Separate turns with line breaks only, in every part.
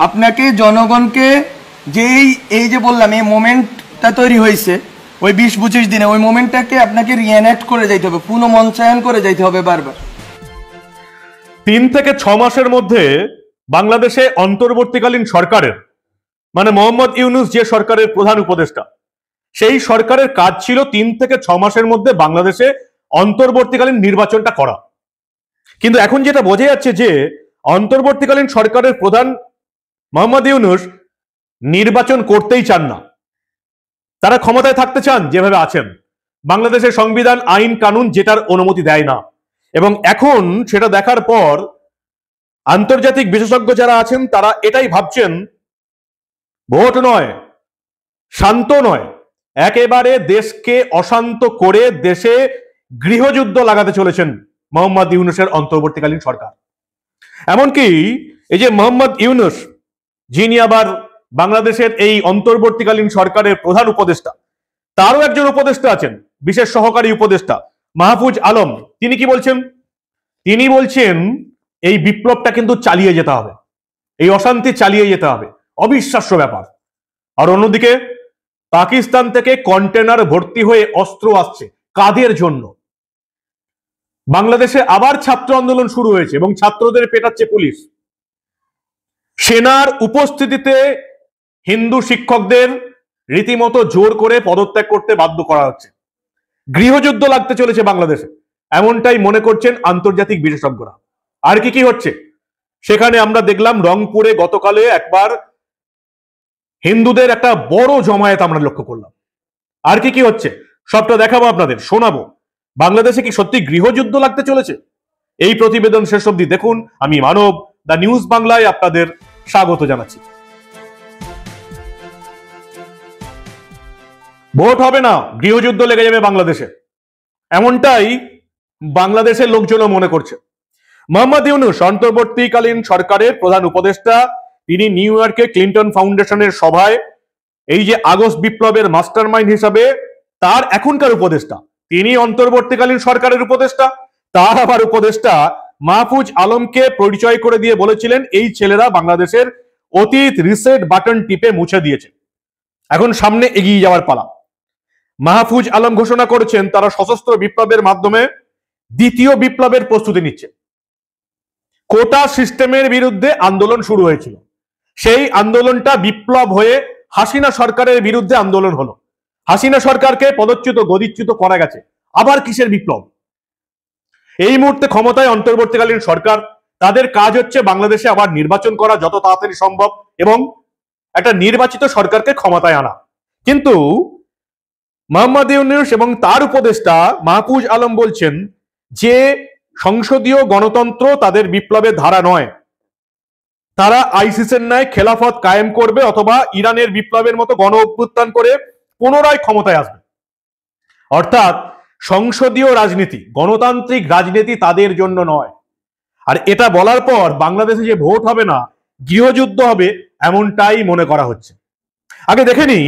আপনাকে জনগণকে যেই এই যে বললাম এই মোমেন্টটা তৈরি হয়েছে ওই 20-25 দিনে, ওই মোমেন্টটাকে আপনাকে রিএনঅ্যাক্ট করে যাইতে হবে, পুনঃমঞ্চায়ন করে যাইতে হবে বারবার।
3 থেকে 6 মাসের মধ্যে বাংলাদেশে অন্তর্বর্তীকালীন সরকারের মানে মোহাম্মদ ইউনূস যে সরকারের প্রধান উপদেষ্টা, সেই সরকারের কাজ ছিল 3 থেকে 6 মাসের মধ্যে বাংলাদেশে অন্তর্বর্তীকালীন নির্বাচনটা করা। কিন্তু এখন যেটা বোঝা যাচ্ছে যে অন্তর্বর্তীকালীন সরকারের প্রধান মোহাম্মদ ইউনূস নির্বাচন করতেই চান না, তারা ক্ষমতায় থাকতে চান যেভাবে আছেন। বাংলাদেশের সংবিধান আইন কানুন যেটার অনুমতি দেয় না, এবং এখন সেটা দেখার পর আন্তর্জাতিক বিশেষজ্ঞ যারা আছেন তারা এটাই ভাবছেন ভোট নয়, শান্ত নয়, একেবারে দেশকে অশান্ত করে দেশে গৃহযুদ্ধ লাগাতে চলেছেন মোহাম্মদ ইউনূসের অন্তর্বর্তীকালীন সরকার। এমনকি এই যে মোহাম্মদ ইউনূস, যিনি আবার বাংলাদেশের এই অন্তর্বর্তীকালীন সরকারের প্রধান উপদেষ্টা, তারও একজন উপদেষ্টা আছেন, বিশেষ সহকারী উপদেষ্টা মাহফুজ আলম। তিনি কি বলছেন? তিনি বলছেন এই বিপ্লবটা কিন্তু চালিয়ে যেতে হবে, এই অশান্তি চালিয়ে যেতে হবে, অবিশ্বাস্য ব্যাপার। আর অন্যদিকে পাকিস্তান থেকে কন্টেনার ভর্তি হয়ে অস্ত্র আসছে, কাদের জন্য? বাংলাদেশে আবার ছাত্র আন্দোলন শুরু হয়েছে এবং ছাত্রদের পেটাচ্ছে পুলিশ। সেনার উপস্থিতিতে হিন্দু শিক্ষকদের রীতিমতো জোর করে পদত্যাগ করতে বাধ্য করা হচ্ছে। গৃহযুদ্ধ লাগতে চলেছে বাংলাদেশে, এমনটাই মনে করছেন আন্তর্জাতিক বিশেষজ্ঞরা। আর কি কি হচ্ছে সেখানে আমরা দেখলাম, রংপুরে গতকালে একবার হিন্দুদের একটা বড় জমায়েত আমরা লক্ষ্য করলাম। আর কি কি হচ্ছে সবটা দেখাবো, আপনাদের শোনাবো। বাংলাদেশে কি সত্যি গৃহযুদ্ধ লাগতে চলেছে? এই প্রতিবেদন শেষ অবধি দেখুন। আমি মানব, দ্য নিউজ বাংলায় আপনাদের স্বাগত জানাচ্ছি। ভোট হবে না, গৃহযুদ্ধ লেগে যাবে বাংলাদেশে, এমনটাই বাংলাদেশের লোকজনও মনে করছে। মোহাম্মদ ইউনূস অন্তর্বর্তীকালীন সরকারের প্রধান উপদেষ্টা, তিনি নিউ ইয়র্কে ক্লিন্টন ফাউন্ডেশনের সভায় এই যে আগস্ট বিপ্লবের মাস্টারমাইন্ড হিসাবে তার এখনকার উপদেষ্টা, তিনি অন্তর্বর্তীকালীন সরকারের উপদেষ্টা, তার আবার উপদেষ্টা মাহফুজ আলমকে পরিচয় করে দিয়ে বলেছিলেন এই ছেলেরা বাংলাদেশের অতীত রিসেট বাটন টিপে মুছে দিয়েছে, এখন সামনে এগিয়ে যাওয়ার পালা। মাহফুজ আলম ঘোষণা করেছেন তারা সশস্ত্র বিপ্লবের মাধ্যমে দ্বিতীয় বিপ্লবের প্রস্তুতি নিচ্ছে। কোটা সিস্টেমের বিরুদ্ধে আন্দোলন শুরু হয়েছিল, সেই আন্দোলনটা বিপ্লব হয়ে হাসিনা সরকারের বিরুদ্ধে আন্দোলন হলো। হাসিনা সরকারকে পদচ্যুত গদিচ্যুত করা গেছে, আবার কিসের বিপ্লব? এই মুহূর্তে ক্ষমতায় অন্তর্বর্তীকালীন সরকার, তাদের কাজ হচ্ছে বাংলাদেশে আবার নির্বাচন করা যত তাড়াতাড়ি সম্ভব এবং একটা নির্বাচিত সরকারকে ক্ষমতায় আনা। কিন্তু মোহাম্মদ ইউনূস এবং তার উপদেষ্টা মাহফুজ আলম বলছেন যে সংসদীয় গণতন্ত্র তাদের বিপ্লবের ধারা নয়, তারা আইসিসের ন্যায় খেলাফত কায়েম করবে অথবা ইরানের বিপ্লবের মতো গণ অভ্যুত্থান করে পুনরায় ক্ষমতায় আসবে। অর্থাৎ সংসদীয় রাজনীতি, গণতান্ত্রিক রাজনীতি তাদের জন্য নয়। আর এটা বলার পর বাংলাদেশে যে ভোট হবে না, গৃহযুদ্ধ হবে, এমনটাই মনে করা হচ্ছে। আগে দেখে নিই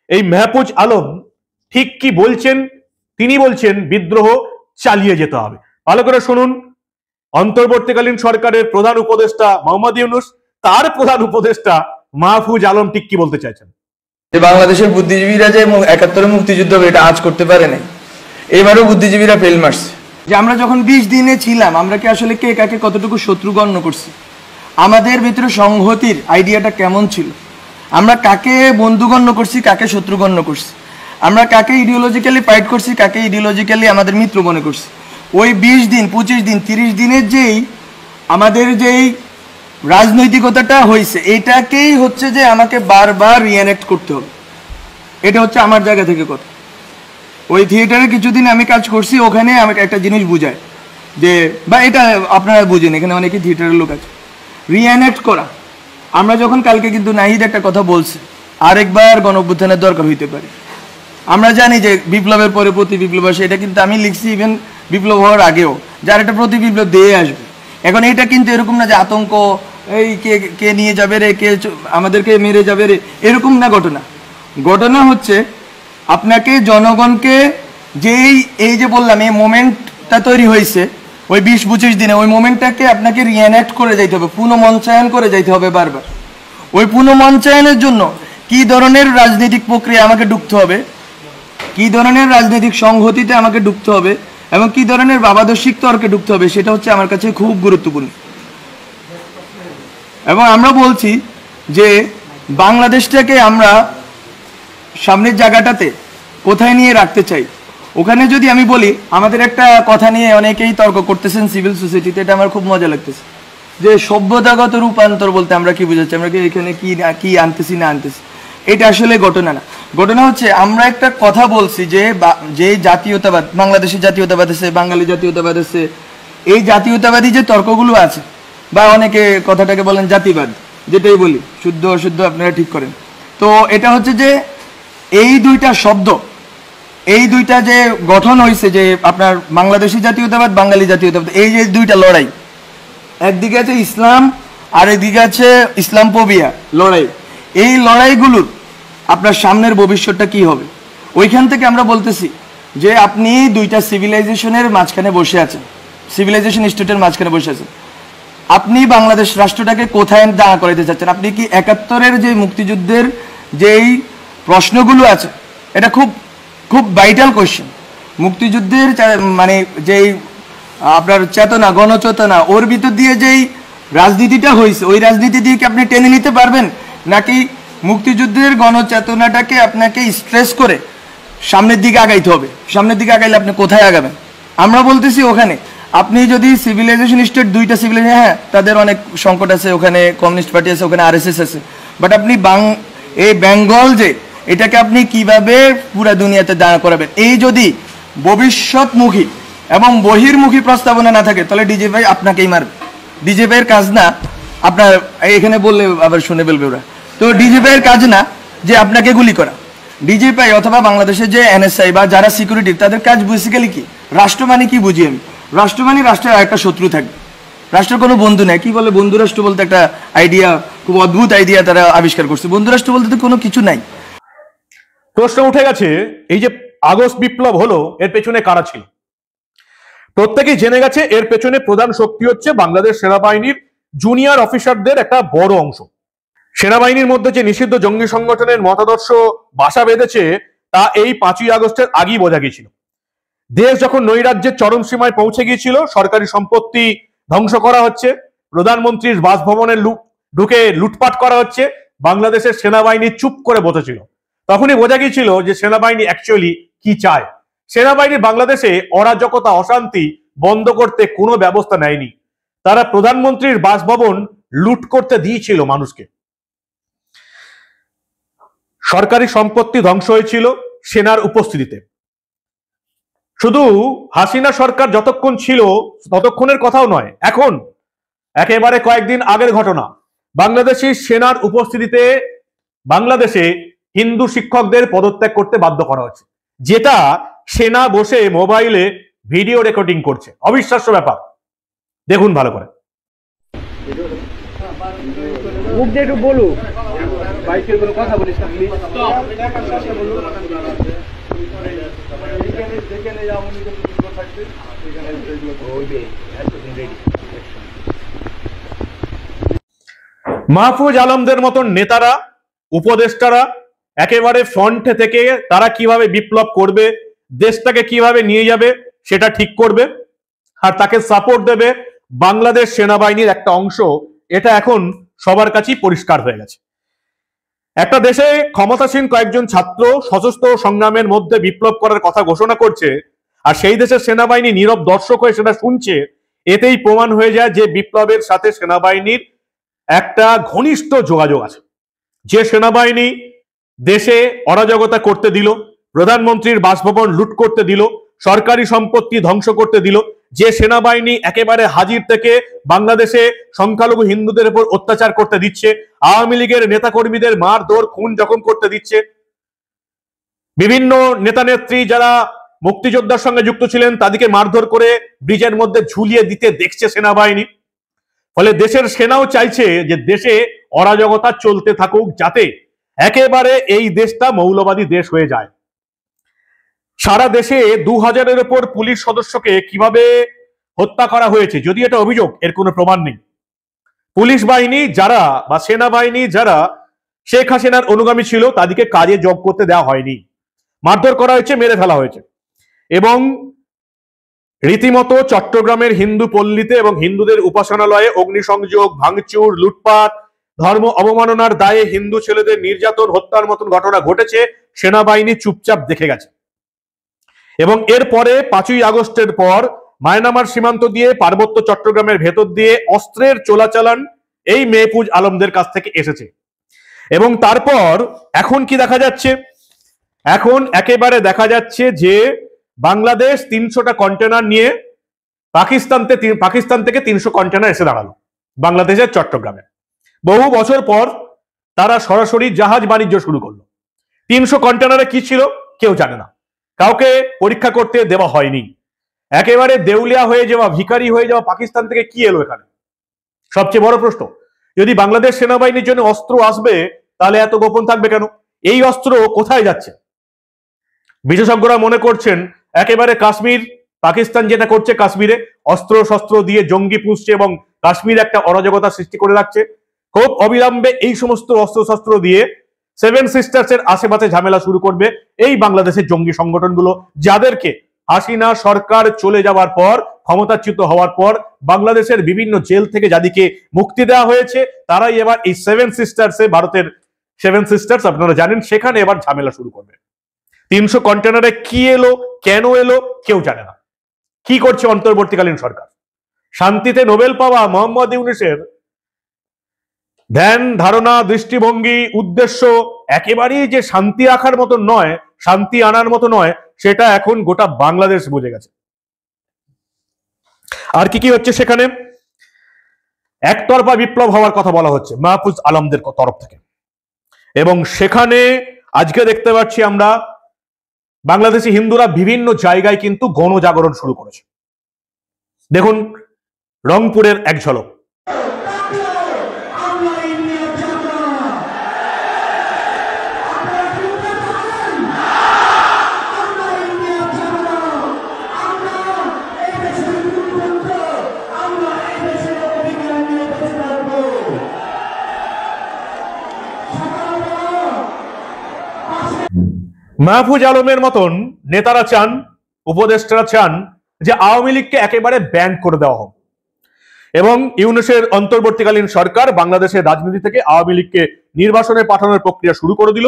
এই মাহফুজ আলম ঠিক কি বলছেন। তিনি বলছেন বিদ্রোহ চালিয়ে যেতে হবে। ভালো করে শুনুন। অন্তর্বর্তীকালীন সরকারের প্রধান উপদেষ্টা মোহাম্মদ ইউনূস, তার প্রধান উপদেষ্টা মাহফুজ আলম ঠিক কি বলতে চাইছেন।
বাংলাদেশের বুদ্ধিজীবীরা যে 71 মুক্তিযুদ্ধ এটা আজ করতে পারে নাই, এবারও বুদ্ধিজীবীরা ফেল মারছে। যে আমরা যখন 20 দিনে ছিলাম, আমরা কি আসলে কে কাকে কতটুকু শত্রু গণ্য করছি? আমাদের ভিতরে সংহতির আইডিয়াটা কেমন ছিল? আমরা কাকে বন্ধু গণ্য করছি, কাকে শত্রু গণ্য করছি? আমরা কাকে ইডিওলজিক্যালি ফাইট করছি, কাকে ইডিওলজিক্যালি আমাদের মিত্র মনে করছি? ওই 20 দিন 25 দিন 30 দিনের যেই আমাদের যেই রাজনৈতিকতাটা হয়েছে, এটাকেই হচ্ছে যে আমাকে বারবার রিঅ্যাক্ট করতে হবে। এটা হচ্ছে আমার জায়গা থেকে কথা। ওই থিয়েটারে কিছুদিন আমি কাজ করছি, ওখানে আমাকে একটা জিনিস বুঝায় যে, বা এটা আপনারা বুঝেন, এখানে অনেকে থিয়েটারের লোক আছে, রিঅ্যাক্ট করা। আমরা যখন কালকে কিন্তু নাহিদ একটা কথা বলছে, আরেকবার গণঅভ্যুত্থানের দরকার হইতে পারে। আমরা জানি যে বিপ্লবের পরে প্রতি বিপ্লব আসে, এটা কিন্তু আমি লিখছি ইভেন বিপ্লব হওয়ার আগেও, যার একটা প্রতি বিপ্লব দিয়ে আসবে। এখন এটা কিন্তু এরকম না যে আতঙ্ক, এই কে কে নিয়ে যাবে রে, কে আমাদেরকে মেরে যাবে রে, এরকম না ঘটনা। ঘটনা হচ্ছে আপনাকে জনগণকে যেই এই যে বললাম এই মোমেন্টটা তৈরি হয়েছে ওই 20-25 দিনে, ওই মোমেন্টটাকে আপনাকে রিঅ্যাক্ট করে যাইতে হবে, পুনঃমঞ্চায়ন করে যাইতে হবে বারবার। ওই পুনর্মঞ্চায়নের জন্য কি ধরনের রাজনৈতিক প্রক্রিয়া আমাকে ঢুকতে হবে, কি ধরনের রাজনৈতিক সংহতিতে আমাকে ঢুকতে হবে এবং কি ধরনের বাবাদর্শিক তর্কে ঢুকতে হবে, সেটা হচ্ছে আমার কাছে খুব গুরুত্বপূর্ণ। এবং আমরা বলছি যে বাংলাদেশটাকে আমরা সামনের জায়গাটাতে কোথায় নিয়ে রাখতে চাই। ওখানে যদি আমি বলি, আমাদের একটা কথা নিয়ে অনেকেই তর্ক করতেছেন সিভিল সোসাইটিতে, এটা আমার খুব মজা লাগতেছে, যে সভ্যতাগত রূপান্তর বলতে আমরা কি বুঝাচ্ছি, আমরা কি এখানে কি আনতেছি না আনতেছি। এটা আসলে ঘটনা না। ঘটনা হচ্ছে আমরা একটা কথা বলছি যে জাতীয়তাবাদ, বাংলাদেশের জাতীয়তাবাদ আছে, বাঙালি জাতীয়তাবাদ আছে, এই জাতীয়তাবাদী যে তর্কগুলো আছে, বা অনেকে কথাটাকে বলেন জাতিবাদ, যেটাই বলি, শুদ্ধ অশুদ্ধ আপনারা ঠিক করেন। তো এটা হচ্ছে যে এই দুইটা শব্দ, এই দুইটা যে গঠন হয়েছে, যে আপনার বাংলাদেশি জাতীয়তাবাদ, বাঙালি জাতীয়তাবাদ, এই যে দুইটা লড়াই, একদিকে আছে ইসলাম আর একদিকে আছে ইসলামফোবিয়া লড়াই। এই লড়াইগুলোর আপনার সামনের ভবিষ্যৎটা কি হবে, ওইখান থেকে আমরা বলতেছি যে আপনি দুইটা সিভিলাইজেশনের মাঝখানে বসে আছেন, সিভিলাইজেশন স্টেটের মাঝখানে বসে আছেন। আপনি বাংলাদেশ রাষ্ট্রটাকে কোথায় দাঁড়া করাইতে চাচ্ছেন? আপনি কি 71-এর যে মুক্তিযুদ্ধের যেই প্রশ্নগুলো আছে, এটা খুব খুব ভাইটাল কোয়েশ্চেন। মুক্তিযুদ্ধের মানে যেই আপনার চেতনা, গণচেতনা, ওর ভিতর দিয়ে যেই রাজনীতিটা হয়েছে, ওই রাজনীতি দিয়ে কি আপনি টেনে নিতে পারবেন, নাকি মুক্তিযুদ্ধের গণচেতনাটাকে আপনাকে স্ট্রেস করে সামনের দিকে আগাইতে হবে? সামনের দিকে আগাইলে আপনি কোথায় আগাবেন? আমরা বলতেছি ওখানে আপনি যদি সিভিলাইজেশন স্টেট, দুইটা সিভিলাইজেশন, হ্যাঁ তাদের অনেক সংকট আছে, ওখানে কমিউনিস্ট পার্টি আছে, ওখানে আরএসএস আছে, বাট আপনি এই বেঙ্গল যে এটাকে আপনি কিভাবে পুরো দুনিয়াতে দাঁড়া করাবেন, এই যদি ভবিষ্যৎমুখী এবং বহির্মুখী প্রস্তাবনা না থাকে, তাহলে ডিজে ভাই আপনাকেই মারবে। ডিজে ভাইয়ের কাজ না আপনার, এখানে বললে আবার শুনে ফেলবে ওরা, তো ডিজে ভাইয়ের কাজ না যে আপনাকে গুলি করা। ডিজে ভাই অথবা বাংলাদেশের যে এনএসআই বা যারা সিকিউরিটি, তাদের কাজ বেসিক্যালি কি, রাষ্ট্র মানে কি বুঝি আমি, রাষ্ট্র মানে রাষ্ট্রের একটা শত্রু থাকবে, রাষ্ট্রের কোনো বন্ধু নেই। কি বলে বন্ধু রাষ্ট্র বলতে, একটা আইডিয়া, খুব অদ্ভুত আইডিয়া তারা আবিষ্কার করছে, বন্ধু রাষ্ট্র বলতে তো কোনো কিছু নাই।
প্রশ্ন উঠে গেছে, এই যে আগস্ট বিপ্লব হলো, এর পেছনে কারা ছিল? প্রত্যেকেই জেনে গেছে এর পেছনে প্রধান শক্তি হচ্ছে বাংলাদেশ সেনাবাহিনীর জুনিয়র অফিসারদের একটা বড় অংশ। সেনাবাহিনীর মধ্যে যে নিষিদ্ধ জঙ্গি সংগঠনের মতাদর্শ বাসা বেঁধেছে, তা এই 5ই আগস্টের আগেই বোঝা গিয়েছিল। দেশ যখন নৈরাজ্যের চরম সীমায় পৌঁছে গিয়েছিল, সরকারি সম্পত্তি ধ্বংস করা হচ্ছে, প্রধানমন্ত্রীর বাসভবনে ঢুকে লুটপাট করা হচ্ছে, বাংলাদেশের সেনাবাহিনী চুপ করে বসেছিল। তখনই বোঝা গিয়েছিল যে সেনাবাহিনী অ্যাকচুয়ালি কি চায়। সেনাবাহিনী বাংলাদেশে অরাজকতা, অশান্তি বন্ধ করতে কোনো ব্যবস্থা নেয়নি। তারা প্রধানমন্ত্রীর বাসভবন লুট করতে দিয়েছিল মানুষকে। সরকারি সম্পত্তি ধ্বংস হয়েছিল সেনার উপস্থিতিতে। শুধু হাসিনা সরকার যতক্ষণ ছিল ততক্ষণের কথাও নয়, এখন একেবারে কয়েকদিন আগের ঘটনা, বাংলাদেশি সেনার উপস্থিতিতে বাংলাদেশে হিন্দু শিক্ষকদের পদত্যাগ করতে বাধ্য করা হচ্ছে, যেটা সেনা বসে মোবাইলে ভিডিও রেকর্ডিং করছে। অবিশ্বাস্য ব্যাপার, দেখুন ভালো করে।
মুখ দিয়ে একটু বলুক, বাইকের কোনো কথা বলিস না প্লিজ।
মাহফুজ আলমদের মতন নেতারা, উপদেষ্টারা একেবারে ফ্রন্টে থেকে তারা কিভাবে বিপ্লব করবে, দেশটাকে কিভাবে নিয়ে যাবে সেটা ঠিক করবে, আর তাকে সাপোর্ট দেবে বাংলাদেশ সেনাবাহিনীর একটা অংশ। এটা এখন সবার কাছেই পরিষ্কার হয়ে গেছে। একটা দেশে ক্ষমতাসীন কয়েকজন ছাত্র সশস্ত্র সংগ্রামের মধ্যে বিপ্লব করার কথা ঘোষণা করছে, আর সেই দেশের সেনাবাহিনী নীরব দর্শক হয়ে সেটা শুনছে। এতেই প্রমাণ হয়ে যায় যে বিপ্লবের সাথে সেনাবাহিনীর একটা ঘনিষ্ঠ যোগাযোগ আছে। যে সেনাবাহিনী দেশে অরাজকতা করতে দিল, প্রধানমন্ত্রীর বাসভবন লুট করতে দিল, সরকারি সম্পত্তি ধ্বংস করতে দিল, যে সেনাবাহিনী একেবারে হাজির থেকে বাংলাদেশে সংখ্যালঘু হিন্দুদের উপর অত্যাচার করতে দিচ্ছে, আওয়ামী লীগের নেতাকর্মীদের মারধর, খুন জখম করতে দিচ্ছে, বিভিন্ন নেতা নেত্রী যারা মুক্তিযোদ্ধার সঙ্গে যুক্ত ছিলেন তাদেরকে মারধর করে ব্রিজের মধ্যে ঝুলিয়ে দিতে দেখছে সেনাবাহিনী। ফলে দেশের সেনাও চাইছে যে দেশে অরাজকতা চলতে থাকুক, যাতে একেবারে এই দেশটা মৌলবাদী দেশ হয়ে যায়। সারা দেশে 2000-এর উপর পুলিশ সদস্যকে কিভাবে হত্যা করা হয়েছে, যদি এটা অভিযোগ, এর কোনো প্রমাণ নেই। পুলিশ বাহিনী যারা বা সেনাবাহিনী যারা শেখ হাসিনার অনুগামী ছিল তাদেরকে কাজে যোগ করতে দেওয়া হয়নি, মারধর করা হয়েছে, মেরে ফেলা হয়েছে। এবং রীতিমতো চট্টগ্রামের হিন্দু পল্লীতে এবং হিন্দুদের উপাসনালয়ে অগ্নিসংযোগ, ভাঙচুর, লুটপাট, ধর্ম অবমাননার দায়ে হিন্দু ছেলেদের নির্যাতন, হত্যার মতন ঘটনা ঘটেছে। সেনাবাহিনী চুপচাপ দেখে গেছে। এবং এরপরে 5ই আগস্টের পর মায়ানমার সীমান্ত দিয়ে পার্বত্য চট্টগ্রামের ভেতর দিয়ে অস্ত্রের চোরাচালান এই মেহফুজ আলমদের কাছ থেকে এসেছে। এবং তারপর এখন কি দেখা যাচ্ছে? এখন একেবারে দেখা যাচ্ছে যে বাংলাদেশ 300টা কন্টেনার নিয়ে পাকিস্তান থেকে 300 কন্টেনার এসে দাঁড়ালো বাংলাদেশের চট্টগ্রামে। বহু বছর পর তারা সরাসরি জাহাজ বাণিজ্য শুরু করলো। 300 কন্টেনারে কি ছিল কেউ জানে না, কাউকে পরীক্ষা করতে দেওয়া হয়নি। একেবারে দেউলিয়া হয়ে যাওয়া, ভিখারি হয়ে যাওয়া পাকিস্তান থেকে কি এলো এখানে? সবচেয়ে বড় প্রশ্ন, যদি বাংলাদেশ সেনাবাহিনীর জন্য অস্ত্র আসবে তাহলে এত গোপন থাকবে কেন? এই অস্ত্র কোথায় যাচ্ছে? বিশেষজ্ঞরা মনে করছেন একেবারে কাশ্মীর, পাকিস্তান যেটা করছে কাশ্মীরে অস্ত্র শস্ত্র দিয়ে জঙ্গি পুষছে এবং কাশ্মীর একটা অরাজকতা সৃষ্টি করে রাখছে। খুব অবিলম্বে এই সমস্ত অস্ত্র শস্ত্র দিয়ে 7 সিস্টার্স এর আশেপাশে ঝামেলা শুরু করবে এই বাংলাদেশের জঙ্গি সংগঠনগুলো, যাদেরকে হাসিনা সরকার চলে যাওয়ার পর, ক্ষমতাচ্যুত হওয়ার পর বাংলাদেশের বিভিন্ন জেল থেকে যাদেরকে মুক্তি দেওয়া হয়েছে তারাই এবার এই 7 সিস্টার্সে, ভারতের 7 সিস্টার্স আপনারা জানেন, সেখানে এবার ঝামেলা শুরু করবে। 300 কন্টেনারে কি এলো, কেন এলো কেউ জানে না। কি করছে অন্তর্বর্তীকালীন সরকার? শান্তিতে নোবেল পাওয়া মোহাম্মদ ইউনূসের ধ্যান ধারণা, দৃষ্টিভঙ্গি, উদ্দেশ্য একেবারেই যে শান্তি রাখার মতো নয়, শান্তি আনার মতো নয়, সেটা এখন গোটা বাংলাদেশ বুঝে গেছে। আর কি কি হচ্ছে সেখানে? একতরফা বিপ্লব হওয়ার কথা বলা হচ্ছে মাহফুজ আলমদের তরফ থেকে। এবং সেখানে আজকে দেখতে পাচ্ছি আমরা বাংলাদেশি হিন্দুরা বিভিন্ন জায়গায় কিন্তু গণজাগরণ শুরু করেছে। দেখুন রংপুরের এক ঝলক। মাহফুজ আলমের মতন নেতারা চান, উপদেষ্টারা চান যে আওয়ামী লীগকে একেবারে ব্যান করে দেওয়া হোক। এবং ইউনূসের অন্তর্বর্তীকালীন সরকার বাংলাদেশের রাজনীতি থেকে আওয়ামী লীগকে নির্বাসনে পাঠানোর প্রক্রিয়া শুরু করে দিল।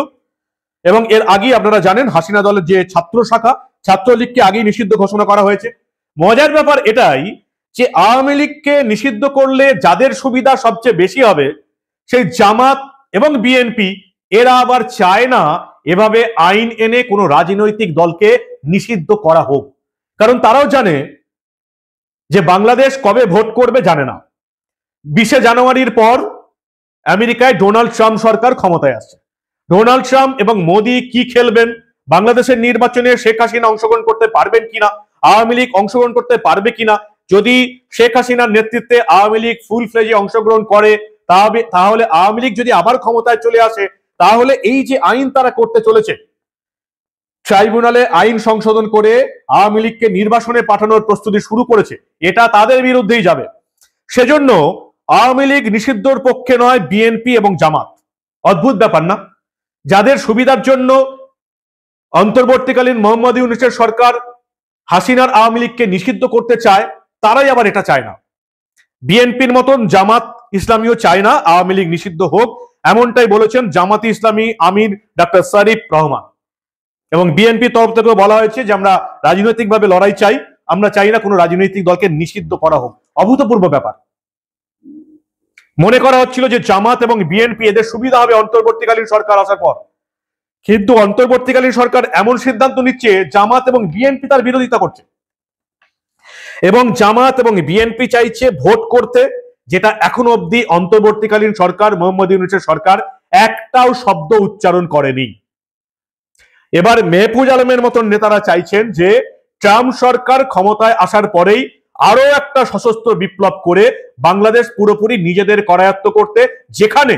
এবং এর আগে আপনারা জানেন হাসিনা দলের যে ছাত্র শাখা, ছাত্রলীগকে আগেই নিষিদ্ধ ঘোষণা করা হয়েছে। মজার ব্যাপার এটাই যে আওয়ামী লীগকে নিষিদ্ধ করলে যাদের সুবিধা সবচেয়ে বেশি হবে সেই জামাত এবং বিএনপি, এরা আবার চায় না এভাবে আইন এনে কোনো রাজনৈতিক দলকে নিষিদ্ধ করা হোক। কারণ তারাও জানে যে বাংলাদেশ কবে ভোট করবে জানে না। 20শে জানুয়ারির পর আমেরিকায় ডোনাল্ড ট্রাম্প সরকার ক্ষমতায় আসছে। ডোনাল্ড ট্রাম্প এবং মোদি কি খেলবেন, বাংলাদেশের নির্বাচনে শেখ হাসিনা অংশগ্রহণ করতে পারবেন কিনা, আওয়ামী লীগ অংশগ্রহণ করতে পারবে কিনা, যদি শেখ হাসিনার নেতৃত্বে আওয়ামী লীগ ফুল ফ্লেজে অংশগ্রহণ করে তাহলে আওয়ামী লীগ যদি আবার ক্ষমতায় চলে আসে তাহলে এই যে আইন তারা করতে চলেছে, ট্রাইব্যুনালে আইন সংশোধন করে আওয়ামী লীগকে নির্বাসনে পাঠানোর প্রস্তুতি শুরু করেছে, এটা তাদের বিরুদ্ধেই যাবে। সেজন্য আওয়ামী লীগ নিষিদ্ধর পক্ষে নয় বিএনপি এবং জামাত। অদ্ভুত ব্যাপার না? যাদের সুবিধার জন্য অন্তর্বর্তীকালীন মোহাম্মদ ইউনূসের সরকার হাসিনার আওয়ামী লীগকে নিষিদ্ধ করতে চায়, তারাই আবার এটা চায় না। বিএনপির মতন জামাত ইসলামীও চায় না আওয়ামী লীগ নিষিদ্ধ হোক, এমনটাই বলেছেন জামাতি ইসলামী আমির ডক্টর শরীফ রহমান। এবং বিএনপির তরফ থেকে বলা হয়েছে যে আমরা রাজনৈতিকভাবে লড়াই চাই, আমরা চাই না কোনো রাজনৈতিক দলকে নিষিদ্ধ করা হোক। অভূতপূর্ব ব্যাপার। মনে করা হচ্ছিল যে জামাত এবং বিএনপি এদের সুবিধা হবে অন্তর্বর্তীকালীন সরকার আসার পর, কিন্তু অন্তর্বর্তীকালীন সরকার এমন সিদ্ধান্ত নিচ্ছে জামাত এবং বিএনপি তার বিরোধিতা করছে। এবং জামাত এবং বিএনপি চাইছে ভোট করতে, যেটা এখনো অব্দি অন্তর্বর্তীকালীন সরকার মোহাম্মদ ইউনূসের সরকার একটাও শব্দ উচ্চারণ করেনি। এবার মেহফুজ আলমের মতন নেতারা চাইছেন যে ট্রাম্প সরকার ক্ষমতায় আসার পরেই আরো একটা সশস্ত্র বিপ্লব করে বাংলাদেশ পুরোপুরি নিজেদের করায়ত্ত করতে, যেখানে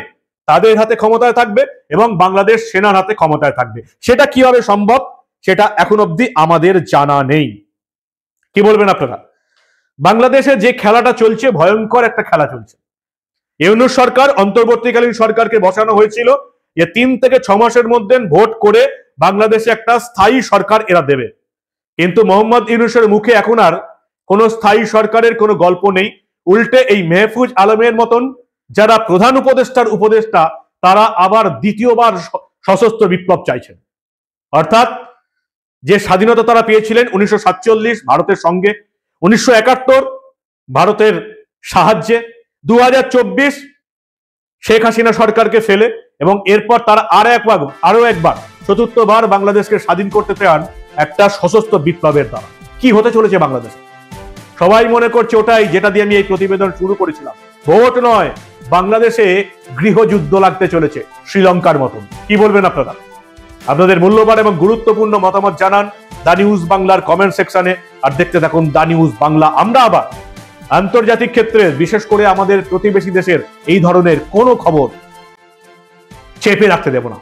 তাদের হাতে ক্ষমতায় থাকবে এবং বাংলাদেশ সেনার হাতে ক্ষমতায় থাকবে। সেটা কিভাবে সম্ভব সেটা এখন অব্দি আমাদের জানা নেই। কি বলবেন আপনারা? বাংলাদেশে যে খেলাটা চলছে ভয়ঙ্কর একটা খেলা চলছে। ইউনূস সরকার, অন্তর্বর্তীকালীন সরকারকে বসানো হয়েছিল যে 3 থেকে 6 মাসের মধ্যে ভোট করে বাংলাদেশে একটা স্থায়ী সরকার এরা দেবে। কিন্তু মোহাম্মদ ইউনূসের মুখে এখন আর কোনো স্থায়ী সরকারের কোনো গল্প নেই। উল্টে এই মেহফুজ আলমের মতন যারা প্রধান উপদেষ্টার উপদেষ্টা, তারা আবার দ্বিতীয়বার সশস্ত্র বিপ্লব চাইছেন। অর্থাৎ যে স্বাধীনতা তারা পেয়েছিলেন 1947 ভারতের সঙ্গে, 1971 ভারতের সাহায্যে, 2024 শেখ হাসিনা সরকারকে ফেলে, এবং এরপর তারা আরো একবার চতুর্থবার বাংলাদেশকে স্বাধীন করতে চান একটা সশস্ত্র বিপ্লবের দ্বারা। কি হতে চলেছে বাংলাদেশ? সবাই মনে করছে ওটাই যেটা দিয়ে আমি এই প্রতিবেদন শুরু করেছিলাম, ভোট নয়, বাংলাদেশে গৃহযুদ্ধ লাগতে চলেছে শ্রীলঙ্কার মতন। কি বলবেন আপনারা? আপনাদের মূল্যবান এবং গুরুত্বপূর্ণ মতামত জানান দা নিউজ বাংলার কমেন্ট সেকশনে। আর দেখতে থাকুন দা নিউজ বাংলা। আমরা আবার আন্তর্জাতিক ক্ষেত্রে, বিশেষ করে আমাদের প্রতিবেশী দেশের এই ধরনের কোনো খবর চেপে রাখতে দেব না।